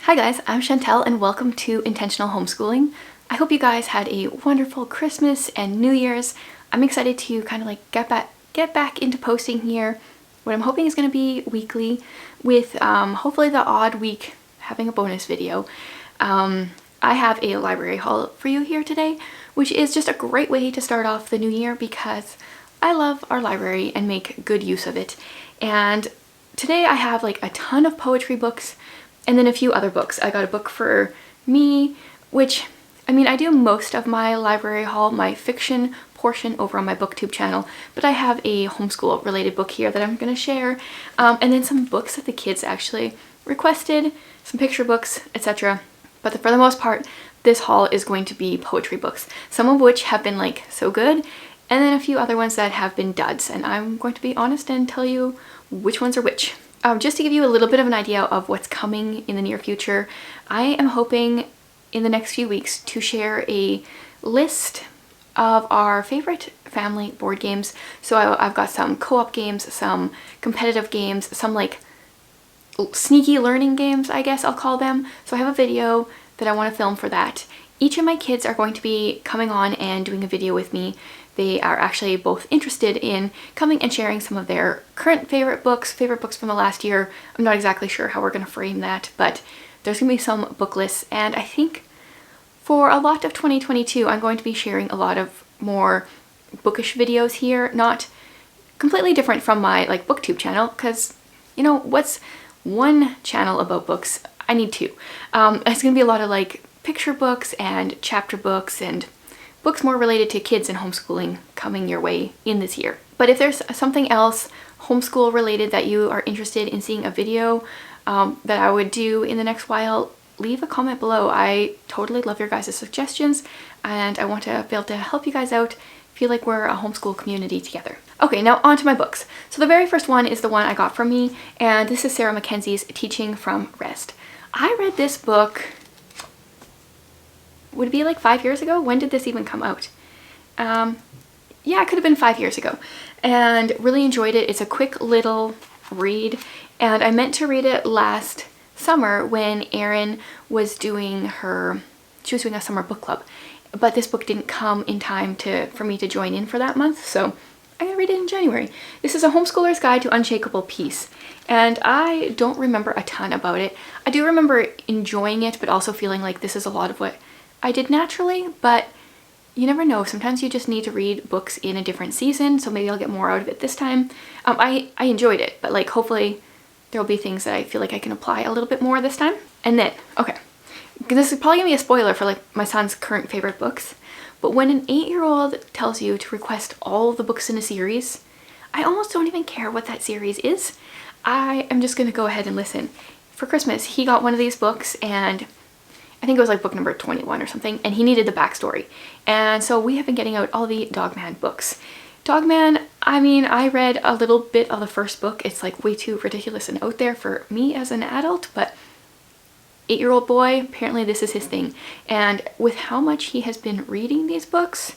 Hi guys, I'm Chantel and welcome to Intentional Homeschooling. I hope you guys had a wonderful Christmas and New Year's. I'm excited to kind of like get back into posting here. What I'm hoping is going to be weekly with hopefully the odd week having a bonus video. I have a library haul for you here today, which is just a great way to start off the new year because I love our library and make good use of it. And today I have like a ton of poetry books and then a few other books. I got a book for me, which, I mean, I do most of my library haul, my fiction portion over on my booktube channel, but I have a homeschool related book here that I'm going to share, and then some books that the kids actually requested, some picture books, etc. But for the most part, this haul is going to be poetry books, some of which have been like so good, and then a few other ones that have been duds, and I'm going to be honest and tell you which ones are which. Just to give you a little bit of an idea of what's coming in the near future, I am hoping in the next few weeks to share a list of our favorite family board games. So I've got some co-op games, some competitive games, some like sneaky learning games, I guess I'll call them. So I have a video that I want to film for that. Each of my kids are going to be coming on and doing a video with me. They are actually both interested in coming and sharing some of their current favorite books from the last year. I'm not exactly sure how we're going to frame that, but there's going to be some book lists. And I think for a lot of 2022, I'm going to be sharing a lot of more bookish videos here, not completely different from my like booktube channel, because you know, what's one channel about books? I need two. It's going to be a lot of like picture books and chapter books and books more related to kids and homeschooling coming your way in this year. But if there's something else homeschool related that you are interested in seeing a video that I would do in the next while, leave a comment below. I totally love your guys' suggestions and I want to be able to help you guys out, feel like we're a homeschool community together. Okay, now on to my books. So the very first one is the one I got from me, and this is Sarah Mackenzie's Teaching from Rest. I read this book, would it be like 5 years ago? When did this even come out? Yeah, it could have been 5 years ago. And really enjoyed it. It's a quick little read. And I meant to read it last summer when Erin was doing a summer book club. But this book didn't come in time for me to join in for that month. So I'm gonna read it in January. This is A Homeschooler's Guide to Unshakable Peace. And I don't remember a ton about it. I do remember enjoying it, but also feeling like this is a lot of what I did naturally, but you never know. Sometimes you just need to read books in a different season, so maybe I'll get more out of it this time. I enjoyed it, but like hopefully there will be things that I feel like I can apply a little bit more this time. And then, okay, this is probably gonna be a spoiler for like my son's current favorite books, but when an 8-year-old tells you to request all the books in a series, I almost don't even care what that series is. I am just gonna go ahead and listen. For Christmas, he got one of these books, and I think it was like book number 21 or something, and he needed the backstory. And so we have been getting out all the Dogman books. Dogman, I mean, I read a little bit of the first book. It's like way too ridiculous and out there for me as an adult, but 8-year-old boy, apparently this is his thing. And with how much he has been reading these books,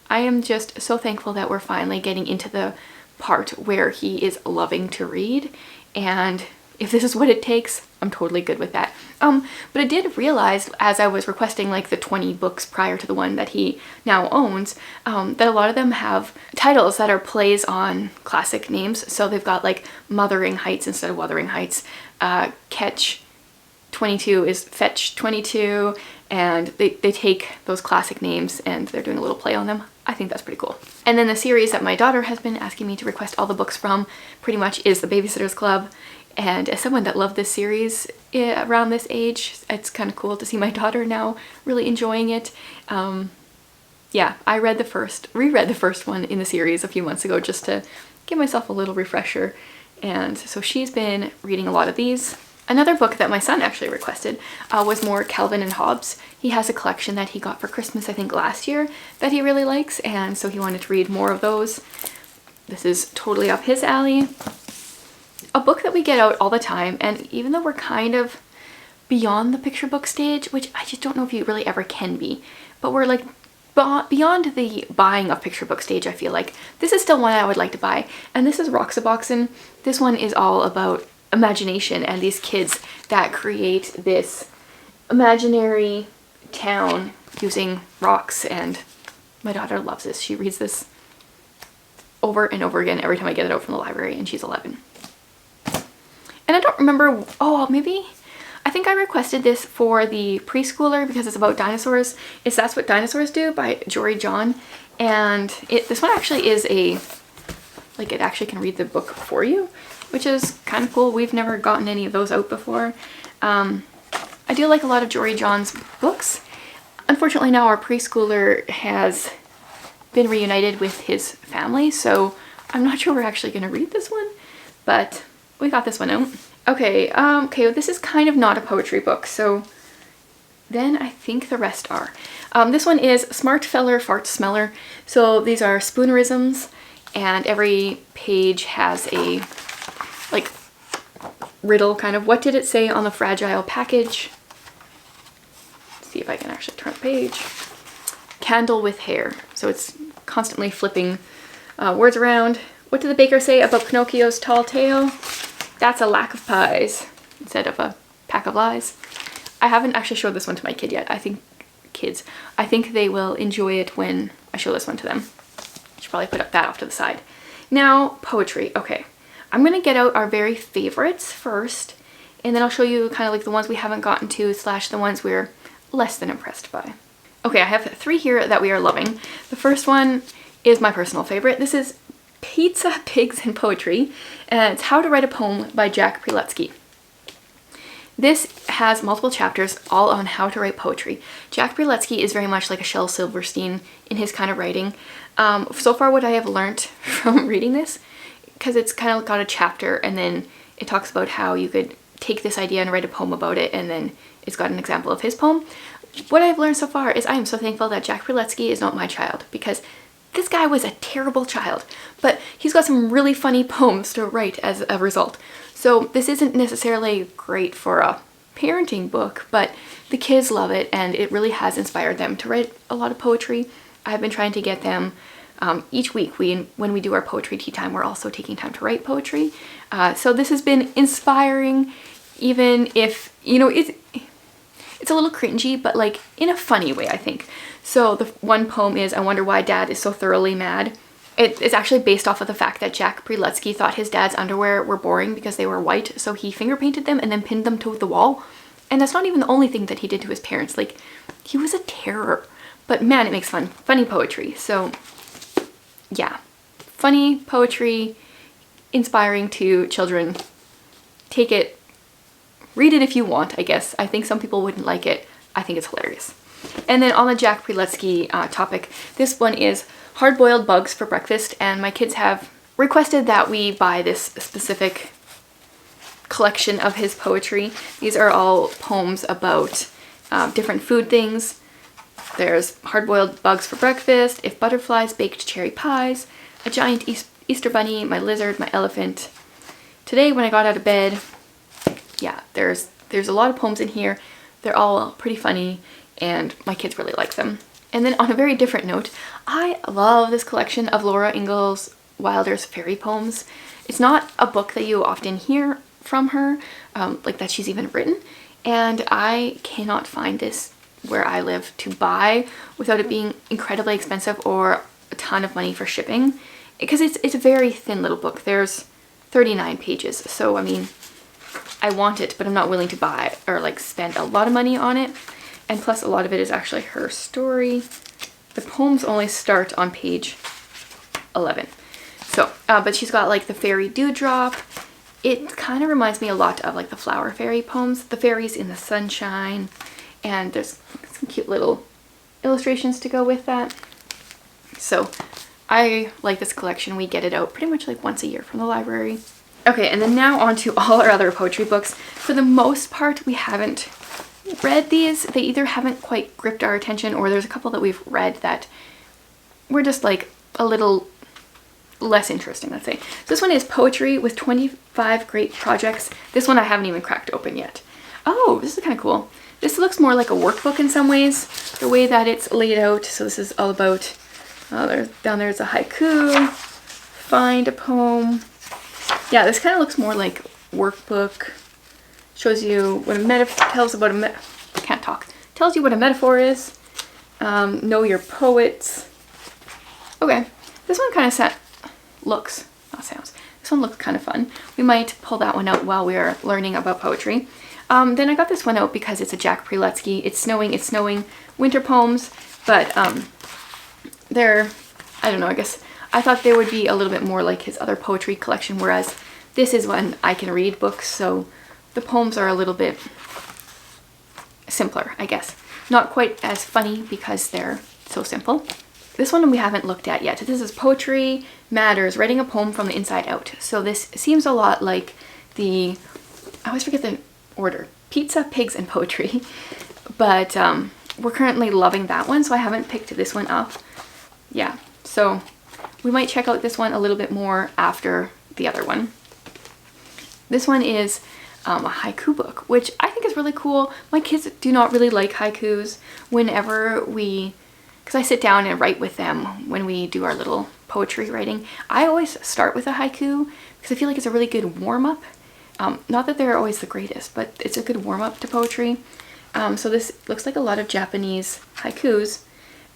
I am just so thankful that we're finally getting into the part where he is loving to read. And if this is what it takes, I'm totally good with that. But I did realize as I was requesting like the 20 books prior to the one that he now owns, that a lot of them have titles that are plays on classic names. So they've got like Mothering Heights instead of Wuthering Heights. Catch 22 is Fetch 22, and they take those classic names and they're doing a little play on them. I think that's pretty cool. And then the series that my daughter has been asking me to request all the books from pretty much is The Babysitter's Club. And as someone that loved this series around this age, it's kind of cool to see my daughter now really enjoying it. Yeah, I reread the first one in the series a few months ago just to give myself a little refresher. And so she's been reading a lot of these. Another book that my son actually requested was more Calvin and Hobbes. He has a collection that he got for Christmas, I think last year, that he really likes, and so he wanted to read more of those. This is totally up his alley. A book that we get out all the time, and even though we're kind of beyond the picture book stage, which I just don't know if you really ever can be, but we're like beyond the buying of picture book stage, I feel like. This is still one I would like to buy, and this is Roxaboxen. This one is all about imagination and these kids that create this imaginary town using rocks, and my daughter loves this. She reads this over and over again every time I get it out from the library, and she's 11. And I don't remember, oh, maybe, I think I requested this for the preschooler because it's about dinosaurs. It's That's What Dinosaurs Do by Jory John. And this one actually is it actually can read the book for you, which is kind of cool. We've never gotten any of those out before. I do like a lot of Jory John's books. Unfortunately now our preschooler has been reunited with his family, so I'm not sure we're actually going to read this one, but we got this one out. Okay, this is kind of not a poetry book, so then I think the rest are. This one is Smart Feller Fart Smeller. So these are spoonerisms, and every page has a riddle kind of. What did it say on the fragile package? Let's see if I can actually turn the page. Candle with hair. So it's constantly flipping words around. What did the baker say about Pinocchio's tall tale? That's a lack of pies instead of a pack of lies. I haven't actually showed this one to my kid yet. I think they will enjoy it when I show this one to them. I should probably put that off to the side. Now, poetry. Okay, I'm gonna get out our very favorites first, and then I'll show you kind of like the ones we haven't gotten to / the ones we're less than impressed by. Okay, I have 3 here that we are loving. The first one is my personal favorite. This is Pizza, Pigs, and Poetry, and it's How to Write a Poem by Jack Preletsky. This has multiple chapters all on how to write poetry. Jack Preletsky is very much like a Shel Silverstein in his kind of writing. So far what I have learned from reading this, because it's kind of got a chapter and then it talks about how you could take this idea and write a poem about it, and then it's got an example of his poem. What I've learned so far is I am so thankful that Jack Preletsky is not my child, because this guy was a terrible child, but he's got some really funny poems to write as a result. So this isn't necessarily great for a parenting book, but the kids love it, and it really has inspired them to write a lot of poetry. I've been trying to get them each week. When we do our poetry tea time, we're also taking time to write poetry. So this has been inspiring, even if, you know, it's a little cringy, but like in a funny way, I think. So the one poem is I Wonder Why Dad is So Thoroughly Mad. It's actually based off of the fact that Jack Preletsky thought his dad's underwear were boring because they were white, so he finger painted them and then pinned them to the wall. And that's not even the only thing that he did to his parents. Like, he was a terror. But man, it makes funny poetry. So yeah, funny poetry, inspiring to children. Take it, read it if you want, I guess. I think some people wouldn't like it. I think it's hilarious. And then on the Jack Preletsky topic, this one is Hard-Boiled Bugs for Breakfast, and my kids have requested that we buy this specific collection of his poetry. These are all poems about different food things. There's Hard-Boiled Bugs for Breakfast, If Butterflies Baked Cherry Pies, A Giant Easter Bunny, My Lizard, My Elephant, Today When I Got Out of Bed. Yeah, there's a lot of poems in here. They're all pretty funny, and my kids really like them. And then on a very different note, I love this collection of Laura Ingalls Wilder's fairy poems. It's not a book that you often hear from her, like that she's even written, and I cannot find this where I live to buy without it being incredibly expensive or a ton of money for shipping, because it's a very thin little book. There's 39 pages, so I mean, I want it, but I'm not willing to buy or like spend a lot of money on it. And plus a lot of it is actually her story. The poems only start on page 11. So, but she's got like the fairy dewdrop. It kind of reminds me a lot of like the flower fairy poems, the fairies in the sunshine. And there's some cute little illustrations to go with that. So I like this collection. We get it out pretty much like once a year from the library. Okay, and then now on to all our other poetry books. For the most part, we haven't read these. They either haven't quite gripped our attention, or there's a couple that we've read that were just like a little less interesting, let's say. So this one is Poetry with 25 Great Projects. This one I haven't even cracked open yet. Oh, this is kind of cool. This looks more like a workbook in some ways, the way that it's laid out. So this is all about, down there's a haiku, find a poem. Yeah, this kind of looks more like workbook. Shows you what a metaphor tells about tells you what a metaphor is. Know your poets. Okay, this one kind of looks, not sounds. This one looks kind of fun. We might pull that one out while we are learning about poetry. Then I got this one out because it's a Jack Preletsky. It's snowing, winter poems, but they're, I don't know, I guess I thought they would be a little bit more like his other poetry collection, whereas this is one I can read books, so the poems are a little bit simpler, I guess. Not quite as funny because they're so simple. This one we haven't looked at yet. This is Poetry Matters, Writing a Poem from the Inside Out. So this seems a lot like I always forget the order, Pizza, Pigs, and Poetry. But we're currently loving that one, so I haven't picked this one up. Yeah, so we might check out this one a little bit more after the other one. This one is a haiku book, which I think is really cool. My kids do not really like haikus. Whenever because I sit down and write with them when we do our little poetry writing, I always start with a haiku because I feel like it's a really good warm-up. Not that they're always the greatest, but it's a good warm-up to poetry. So this looks like a lot of Japanese haikus.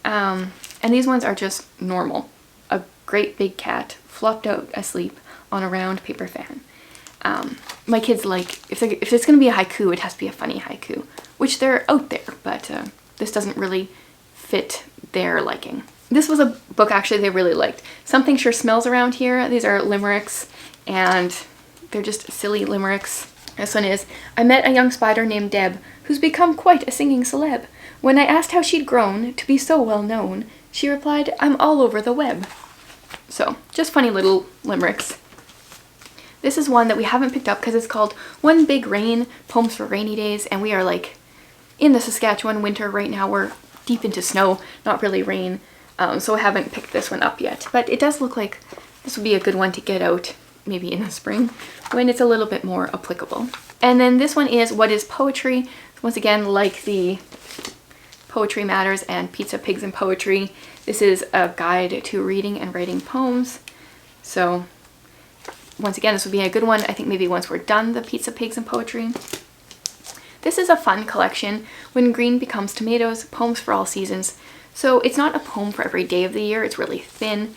And these ones are just normal. A great big cat flopped out asleep on a round paper fan. My kids like, if it's going to be a haiku, it has to be a funny haiku, which they're out there, but this doesn't really fit their liking. This was a book actually they really liked. Something Sure Smells Around Here. These are limericks, and they're just silly limericks. This one is, I met a young spider named Deb, who's become quite a singing celeb. When I asked how she'd grown to be so well known, she replied, I'm all over the web. So, just funny little limericks. This is one that we haven't picked up because it's called One Big Rain, Poems for Rainy Days, and we are like in the Saskatchewan winter right now. We're deep into snow, not really rain, so I haven't picked this one up yet. But it does look like this would be a good one to get out maybe in the spring when it's a little bit more applicable. And then this one is What is Poetry? Once again, like the Poetry Matters and Pizza, Pigs, and Poetry, this is a guide to reading and writing poems. So once again, this would be a good one, I think maybe once we're done the Pizza, Pigs, and Poetry. This is a fun collection, When Green Becomes Tomatoes, Poems for All Seasons. So it's not a poem for every day of the year, it's really thin.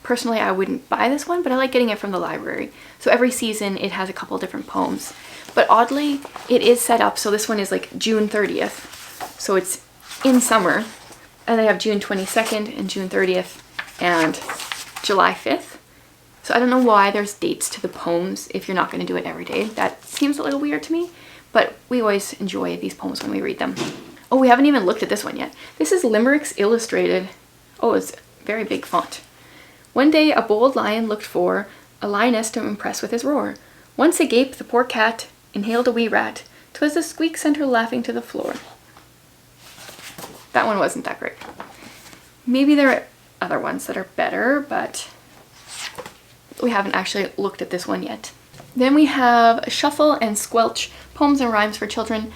Personally, I wouldn't buy this one, but I like getting it from the library. So every season it has a couple different poems. But oddly, it is set up, so this one is like June 30th. So it's in summer. And they have June 22nd and June 30th and July 5th. So I don't know why there's dates to the poems if you're not going to do it every day. That seems a little weird to me, but we always enjoy these poems when we read them. Oh, we haven't even looked at this one yet. This is Limericks Illustrated. Oh, it's very big font. One day a bold lion looked for a lioness to impress with his roar. Once agape the poor cat inhaled a wee rat. 'Twas the squeak sent her laughing to the floor. That one wasn't that great. Maybe there are other ones that are better, but we haven't actually looked at this one yet. Then we have Shuffle and Squelch, Poems and Rhymes for Children.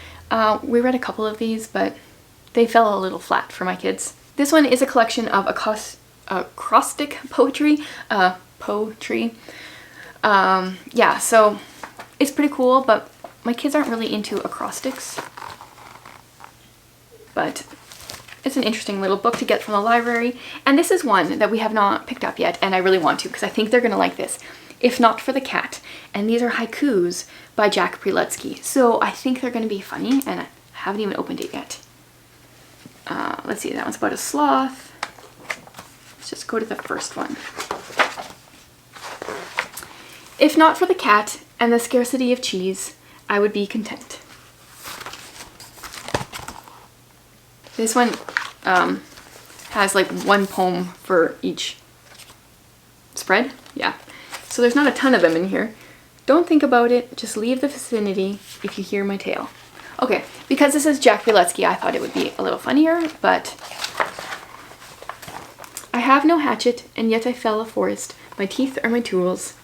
We read a couple of these, but they fell a little flat for my kids. This one is a collection of acrostic poetry. Yeah, so it's pretty cool, but my kids aren't really into acrostics. But it's an interesting little book to get from the library. And this is one that we have not picked up yet, and I really want to because I think they're going to like this. If Not for the Cat. And these are haikus by Jack Preletsky. So I think they're going to be funny, and I haven't even opened it yet. Let's see, that one's about a sloth. Let's just go to the first one. If not for the cat and the scarcity of cheese, I would be content. This one has like one poem for each spread. Yeah. So there's not a ton of them in here. Don't think about it, just leave the vicinity if you hear my tale. Okay, because this is Jack Preletsky, I thought it would be a little funnier, but I have no hatchet, and yet I fell a forest. My teeth are my tools.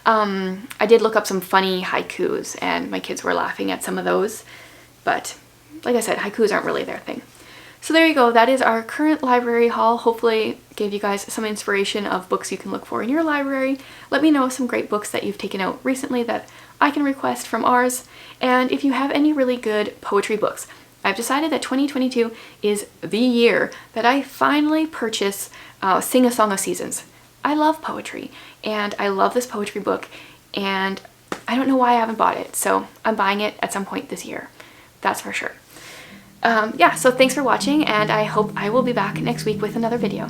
I did look up some funny haikus, and my kids were laughing at some of those, but like I said, haikus aren't really their thing. So there you go, that is our current library haul. Hopefully gave you guys some inspiration of books you can look for in your library. Let me know some great books that you've taken out recently that I can request from ours. And if you have any really good poetry books, I've decided that 2022 is the year that I finally purchase Sing a Song of Seasons. I love poetry, and I love this poetry book, and I don't know why I haven't bought it, so I'm buying it at some point this year. That's for sure. Yeah, so thanks for watching, and I hope I will be back next week with another video.